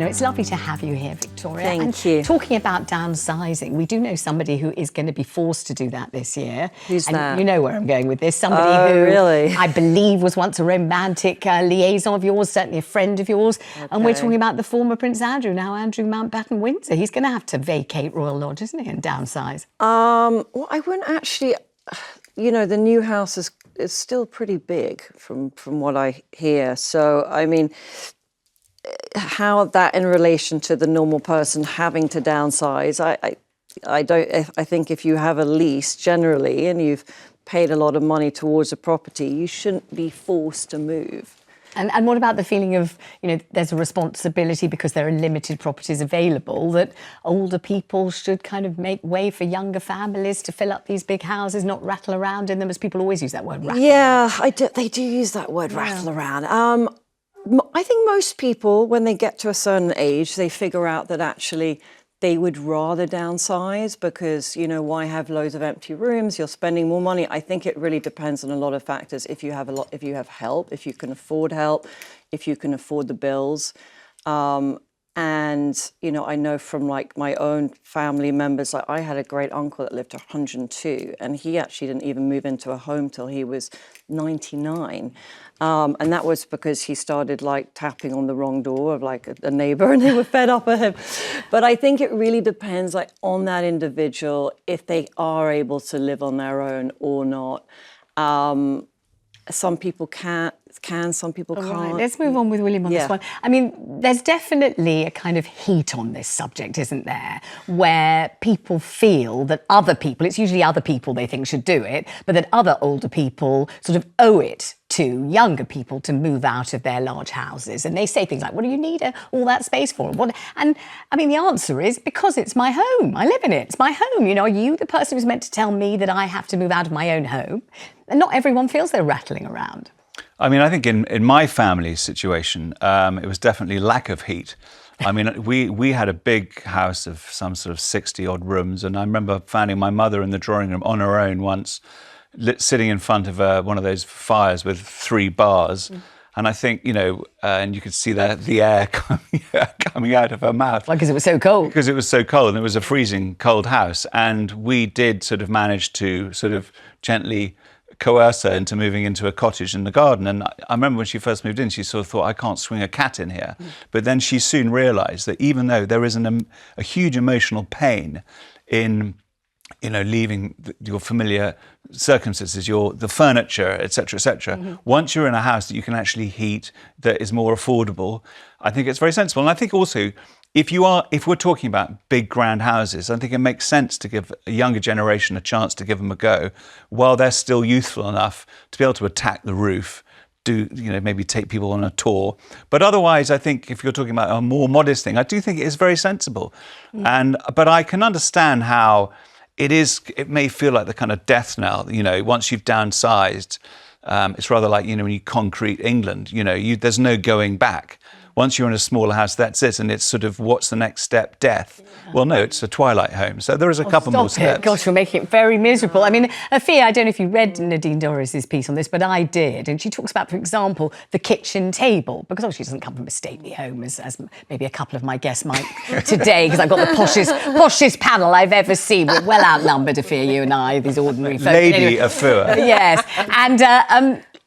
It's lovely to have you here, Victoria. Thank you. Talking about downsizing, we do know somebody who is going to be forced to do that this year. Who's that? You know where I'm going with this. Somebody who really? I believe was once a romantic liaison of yours, certainly a friend of yours. Okay. And we're talking about the former Prince Andrew, now Andrew Mountbatten Windsor. He's going to have to vacate Royal Lodge, isn't he, and downsize? Well, I wouldn't actually. The new house is still pretty big from what I hear. So, I mean, how that in relation to the normal person having to downsize, I think if you have a lease generally and you've paid a lot of money towards a property, you shouldn't be forced to move. And what about the feeling of, there's a responsibility because there are limited properties available, that older people should kind of make way for younger families to fill up these big houses, not rattle around in them, as people always use that word, rattle around. They do use that word, rattle around. I think most people, when they get to a certain age, they figure out that actually they would rather downsize because, why have loads of empty rooms? You're spending more money. I think it really depends on a lot of factors. If you have help, if you can afford help, if you can afford the bills. And, I know from my own family members, I had a great uncle that lived to 102 and he actually didn't even move into a home till he was 99. And that was because he started tapping on the wrong door of a neighbor and they were fed up of him. But I think it really depends on that individual, if they are able to live on their own or not. Some people can, some people can't. Right, let's move on with William on this one. I mean, there's definitely a kind of heat on this subject, isn't there? Where people feel that other people, it's usually other people they think should do it, but that other older people sort of owe it to younger people to move out of their large houses. And they say things like, what do you need all that space for? And I mean, the answer is because it's my home. I live in it. It's my home. Are you the person who's meant to tell me that I have to move out of my own home? And not everyone feels they're rattling around. I mean, I think in my family situation, it was definitely lack of heat. I mean, we had a big house of some sort of 60-odd rooms, and I remember finding my mother in the drawing room on her own once, sitting in front of one of those fires with 3 bars. And I think, and you could see the air coming out of her mouth. Because it was so cold. Because it was so cold, and it was a freezing cold house. And we did sort of manage to sort of gently coerce her into moving into a cottage in the garden. And I remember when she first moved in, she sort of thought, I can't swing a cat in here. But then she soon realised that even though there is a huge emotional pain in leaving your familiar circumstances, the furniture, etc., once you're in a house that you can actually heat, that is more affordable, I think it's very sensible. And I think also, if we're talking about big, grand houses, I think it makes sense to give a younger generation a chance to give them a go while they're still youthful enough to be able to attack the roof, maybe take people on a tour. But otherwise, I think if you're talking about a more modest thing, I do think it is very sensible. But I can understand how it may feel like the kind of death knell, once you've downsized, it's rather like, when you concrete England, there's no going back. Once you're in a smaller house, that's it. And it's sort of, what's the next step? Death. Well, no, it's a twilight home. So there is a couple more steps. Gosh, you're making it very miserable. I mean, Afua, I don't know if you read Nadine Dorries' piece on this, but I did. And she talks about, for example, the kitchen table, because she doesn't come from a stately home, as maybe a couple of my guests might today, because I've got the poshest panel I've ever seen. We're well outnumbered, Afua, you and I, these ordinary folk. Lady Afua. Yes.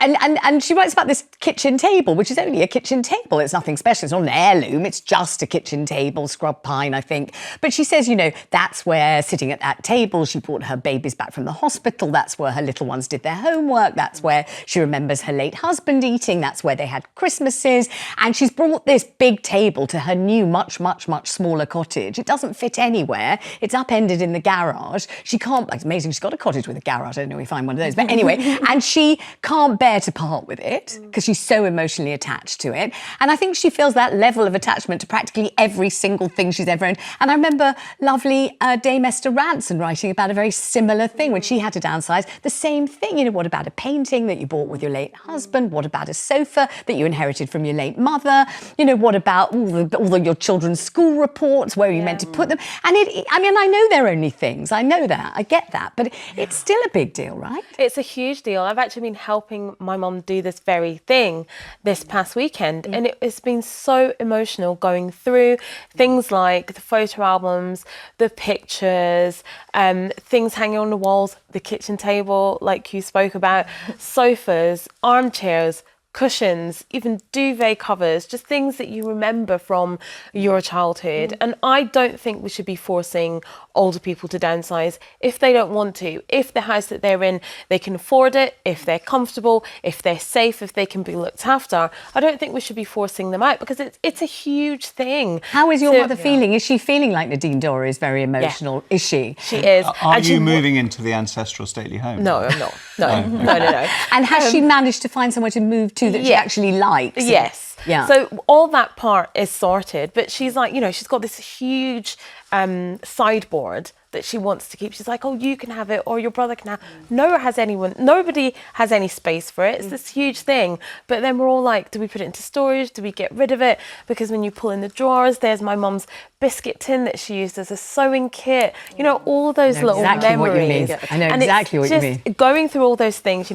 And she writes about this kitchen table, which is only a kitchen table. It's nothing special. It's not an heirloom. It's just a kitchen table, scrub pine, I think. But she says, that's where, sitting at that table, she brought her babies back from the hospital. That's where her little ones did their homework. That's where she remembers her late husband eating. That's where they had Christmases. And she's brought this big table to her new, much, much, much smaller cottage. It doesn't fit anywhere. It's upended in the garage. It's amazing. She's got a cottage with a garage. I don't know if we find one of those. But anyway, and she can't bear to part with it because she's so emotionally attached to it. And I think she feels that level of attachment to practically every single thing she's ever owned. And I remember lovely Dame Esther Ranson writing about a very similar thing when she had to downsize. The same thing, what about a painting that you bought with your late husband? What about a sofa that you inherited from your late mother? What about all your children's school reports? Where are you meant to put them? And I know they're only things. I know that. I get that. But it's still a big deal, right? It's a huge deal. I've actually been helping my mum do this very thing this past weekend, and it's been so emotional going through things like the photo albums, the pictures, things hanging on the walls, the kitchen table, like you spoke about, sofas, armchairs, cushions, even duvet covers, just things that you remember from your childhood. And I don't think we should be forcing older people to downsize if they don't want to. If the house that they're in, they can afford it, if they're comfortable, if they're safe, if they can be looked after, I don't think we should be forcing them out, because it's a huge thing. How is your mother feeling? Is she feeling like Nadine Dorries, very emotional? Is she? She is. Are you moving into the ancestral stately home? No, I'm not. No. And has she managed to find somewhere to move to that she actually likes? Yes. Yeah. So all that part is sorted, but she's like, she's got this huge sideboard that she wants to keep. She's like, oh, you can have it, or your brother can have. Nobody has any space for it. It's this huge thing. But then we're all like, do we put it into storage? Do we get rid of it? Because when you pull in the drawers, there's my mum's biscuit tin that she used as a sewing kit. All those little memories. I know exactly what you mean. Going through all those things,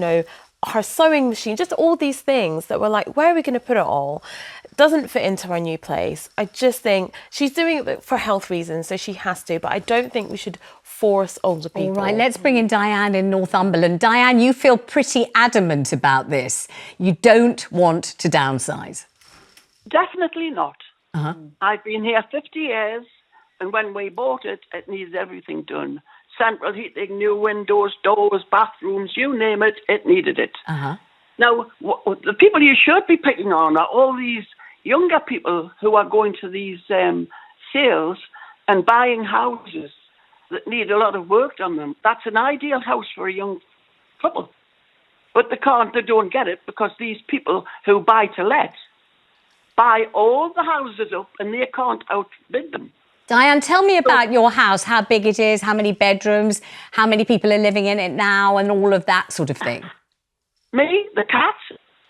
her sewing machine, just all these things that we're like, where are we going to put it all? It doesn't fit into our new place. I just think she's doing it for health reasons, so she has to, but I don't think we should force older people. All right, let's bring in Diane in Northumberland. Diane, you feel pretty adamant about this. You don't want to downsize. Definitely not. I've been here 50 years, and when we bought it, it needs everything done. Central heating, new windows, doors, bathrooms, you name it, it needed it. Now, the people you should be picking on are all these younger people who are going to these sales and buying houses that need a lot of work on them. That's an ideal house for a young couple. But they don't get it, because these people who buy to let buy all the houses up and they can't outbid them. Diane, tell me about your house, how big it is, how many bedrooms, how many people are living in it now, and all of that sort of thing. Me, the cat.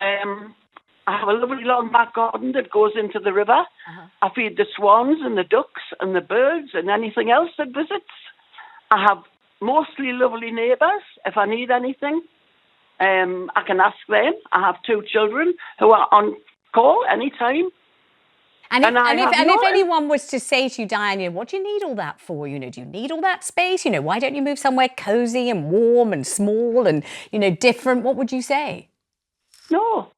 I have a lovely long back garden that goes into the river. I feed the swans and the ducks and the birds and anything else that visits. I have mostly lovely neighbours if I need anything. I can ask them. I have 2 children who are on call anytime. And if anyone was to say to you, Diane, what do you need all that for? Do you need all that space? Why don't you move somewhere cosy and warm and small and, different? What would you say? No.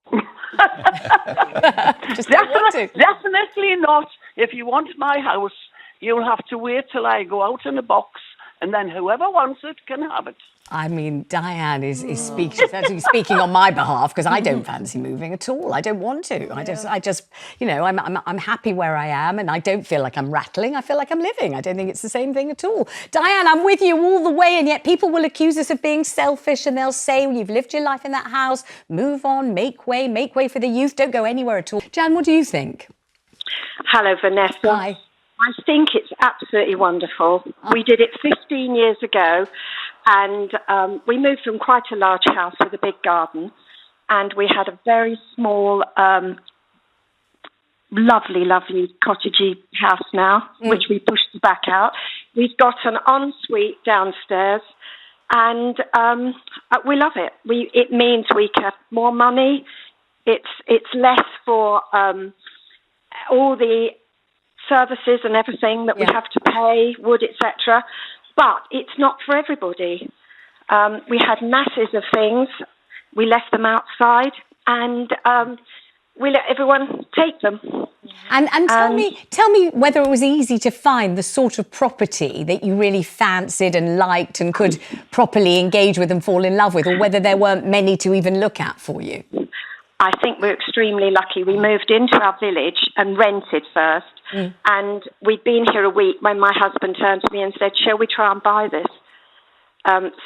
Just don't want to. Definitely not. If you want my house, you'll have to wait till I go out in a box, and then whoever wants it can have it. I mean, Diane is speaking on my behalf, because I don't fancy moving at all. I don't want to. I just, I'm happy where I am, and I don't feel like I'm rattling. I feel like I'm living. I don't think it's the same thing at all. Diane, I'm with you all the way, and yet people will accuse us of being selfish, and they'll say, well, you've lived your life in that house, move on, make way for the youth, don't go anywhere at all. Jan, what do you think? Hello, Vanessa. Hi. I think it's absolutely wonderful. We did it 15 years ago, and we moved from quite a large house with a big garden, and we had a very small, lovely cottagey house now, which we pushed back out. We've got an ensuite downstairs, and we love it. It means we have more money. It's less for all the services and everything that we have to pay, wood, etc. But it's not for everybody. We had masses of things. We left them outside, and we let everyone take them. And tell me whether it was easy to find the sort of property that you really fancied and liked and could properly engage with and fall in love with, or whether there weren't many to even look at for you. I think we're extremely lucky. We moved into our village and rented first. And we'd been here a week when my husband turned to me and said, shall we try and buy this?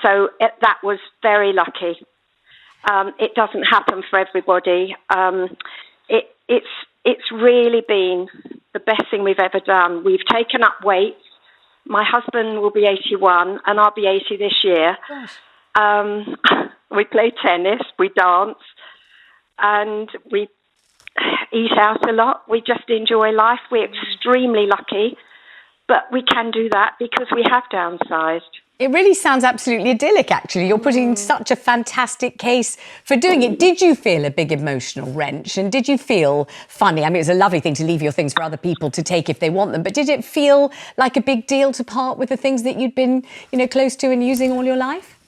So that was very lucky. It doesn't happen for everybody. It's really been the best thing we've ever done. We've taken up weights. My husband will be 81 and I'll be 80 this year. We play tennis, we dance, and we eat out a lot. We just enjoy life. We're extremely lucky, but we can do that because we have downsized. It really sounds absolutely idyllic, actually. You're putting such a fantastic case for doing it. Did you feel a big emotional wrench? And did you feel funny? I mean, it's a lovely thing to leave your things for other people to take if they want them. But did it feel like a big deal to part with the things that you'd been, close to and using all your life?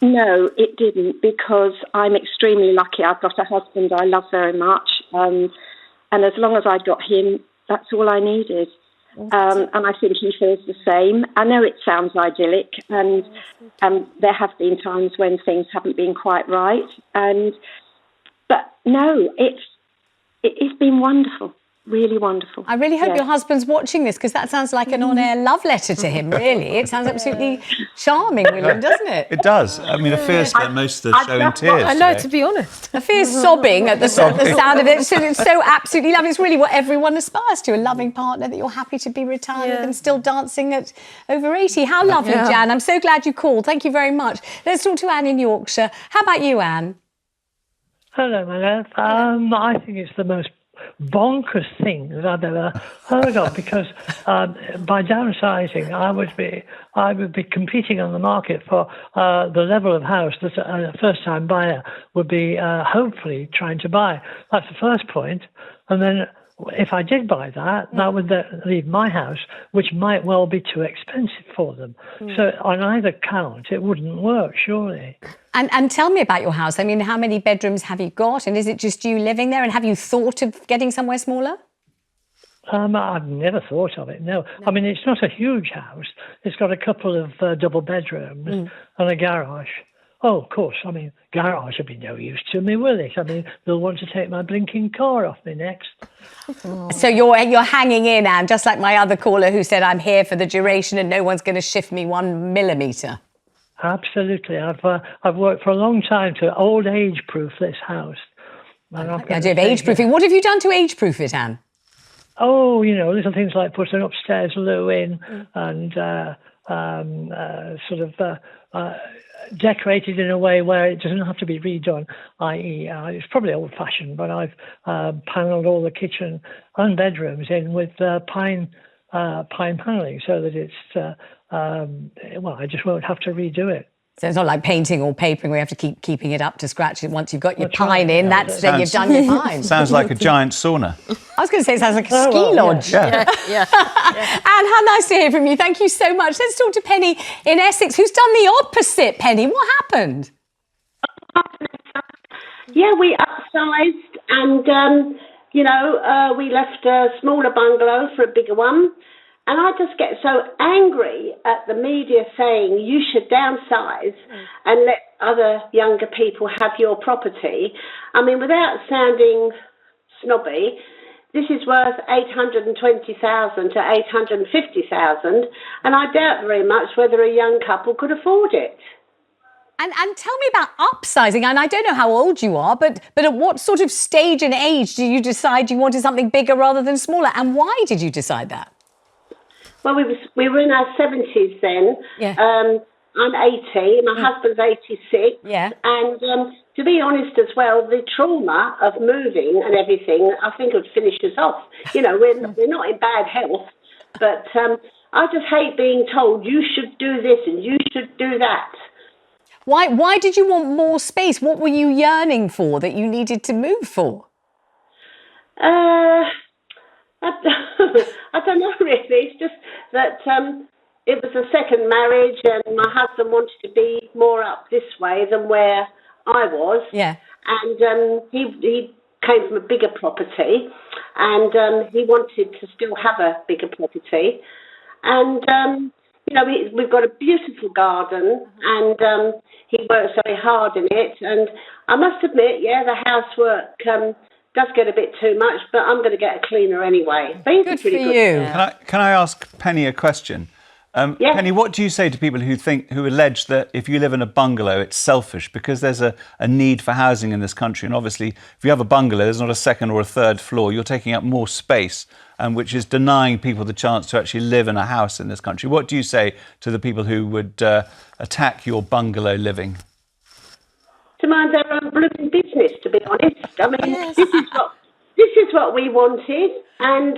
No, it didn't, because I'm extremely lucky. I've got a husband I love very much. And as long as I got him, that's all I needed. And I think he feels the same. I know it sounds idyllic, and there have been times when things haven't been quite right. But no, it's been wonderful. Really wonderful. I really hope your husband's watching this, because that sounds like an on-air love letter to him, really. It sounds absolutely charming, William, doesn't it? It does. I mean, Afua spent most of the show in tears. I know, today. to be honest. Afua's sobbing at the sound of it. So it's so absolutely lovely. It's really what everyone aspires to, a loving partner that you're happy to be retired with and still dancing at over 80. How lovely, Jan. I'm so glad you called. Thank you very much. Let's talk to Anne in Yorkshire. How about you, Anne? Hello, my love. I think it's the most bonkers thing that I've ever heard of, because by downsizing, I would be competing on the market for the level of house that a first-time buyer would be hopefully trying to buy. That's the first point. And then if I did buy that, that would leave my house, which might well be too expensive for them. So on either count, it wouldn't work, surely. And tell me about your house. I mean, how many bedrooms have you got? And is it just you living there? And have you thought of getting somewhere smaller? I've never thought of it, no. I mean, it's not a huge house. It's got a couple of double bedrooms and a garage. Oh, of course, I mean, garage will be no use to me, will it? I mean, they'll want to take my blinking car off me next. So you're hanging in, Anne, just like my other caller who said, I'm here for the duration and no one's going to shift me 1 millimetre. Absolutely. I've worked for a long time to old age-proof this house. And I do have age-proofing. What have you done to age-proof it, Anne? Oh, little things like put an upstairs loo in and decorated in a way where it doesn't have to be redone, i.e. It's probably old-fashioned, but I've panelled all the kitchen and bedrooms in with pine panelling, so that it's I just won't have to redo it. So it's not like painting or papering where you have to keep keeping it up to scratch. Once you've got your pine in, that's then you've done your pine. Sounds like a giant sauna. I was going to say it sounds like a ski lodge. Yeah. Anne, how nice to hear from you. Thank you so much. Let's talk to Penny in Essex, who's done the opposite. Penny, what happened? Yeah, we upsized and, we left a smaller bungalow for a bigger one. And I just get so angry at the media saying you should downsize and let other younger people have your property. I mean, without sounding snobby, this is worth $820,000 to $850,000, and I doubt very much whether a young couple could afford it. And tell me about upsizing. And I don't know how old you are, but at what sort of stage and age do you decide you wanted something bigger rather than smaller? And why did you decide that? Well, we were in our 70s then. Yeah. I'm 80, my husband's 86. Yeah. And to be honest as well, the trauma of moving and everything, I think would finish us off. We're not in bad health, but I just hate being told you should do this and you should do that. Why did you want more space? What were you yearning for that you needed to move for? I don't know really. It's just that it was a second marriage and my husband wanted to be more up this way than where I was. Yeah. And he came from a bigger property and he wanted to still have a bigger property. And, we've got a beautiful garden and he works very hard in it. And I must admit, the housework does get a bit too much, but I'm going to get a cleaner anyway. Good for you. Can I ask Penny a question? Penny, what do you say to people who allege that if you live in a bungalow, it's selfish because there's a need for housing in this country? And obviously, if you have a bungalow, there's not a second or a third floor. You're taking up more space, which is denying people the chance to actually live in a house in this country. What do you say to the people who would attack your bungalow living? To mind their own blooming business, to be honest. I mean, this is what we wanted, and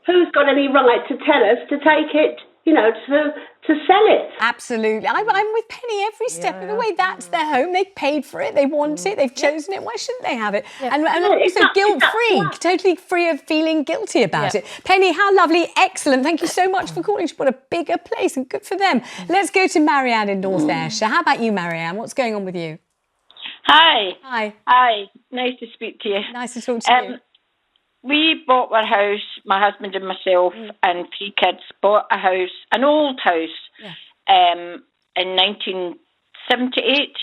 who's got any right to tell us to take it to sell it. Absolutely. I'm with Penny every step of the way. That's their home. They've paid for it. They want it. They've chosen it. Why shouldn't they have it? And also guilt-free, totally free of feeling guilty about it. Penny, how lovely. Excellent. Thank you so much for calling. She bought a bigger place and good for them. Let's go to Marianne in North Ayrshire. How about you, Marianne? What's going on with you? Hi. Hi. Hi. Nice to speak to you. Nice to talk to you. We bought our house, my husband and myself and 3 kids bought a house, an old house, in 1978.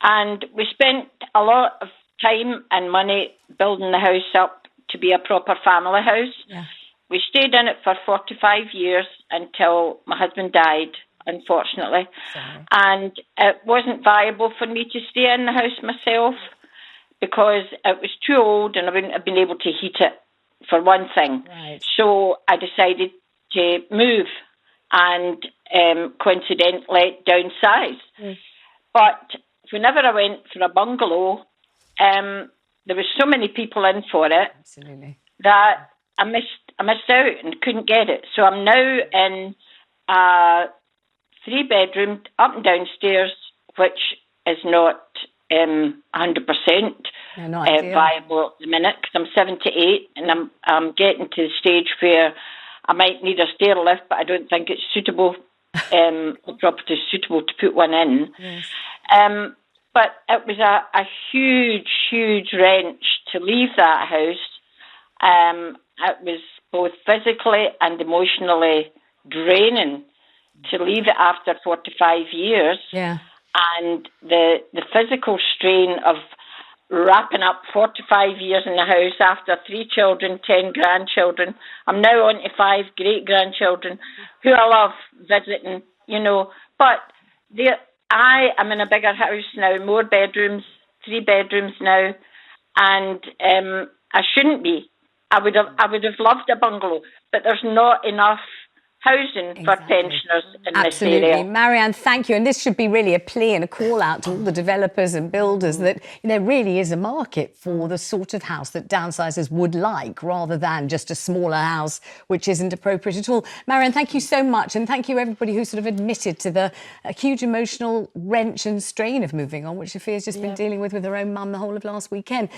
And we spent a lot of time and money building the house up to be a proper family house. Yeah. We stayed in it for 45 years until my husband died, unfortunately. Sorry. And it wasn't viable for me to stay in the house myself, because it was too old and I wouldn't have been able to heat it, for one thing. Right. So I decided to move and coincidentally downsize. But whenever I went for a bungalow, there was so many people in for it. Absolutely. That I missed out and couldn't get it. So I'm now in a 3-bedroom up and downstairs, which is not 100% viable at the minute, because I'm 78 and I'm getting to the stage where I might need a stair lift, but I don't think it's suitable. The property is suitable to put one in. Yes. But it was a huge wrench to leave that house. It was both physically and emotionally draining to leave it after 45 years. Yeah. And the physical strain of wrapping up 45 years in the house after 3 children, 10 grandchildren. I'm now on to 5 great-grandchildren who I love visiting, But I am in a bigger house now, more bedrooms, 3 bedrooms now, and I shouldn't be. I would have loved a bungalow, but there's not enough housing for pensioners in this area. Marianne, thank you. And this should be really a plea and a call out to all the developers and builders that there really is a market for the sort of house that downsizers would like, rather than just a smaller house which isn't appropriate at all. Marianne, thank you so much. And thank you everybody who sort of admitted to the huge emotional wrench and strain of moving on, which Afua's just been dealing with her own mum the whole of last weekend.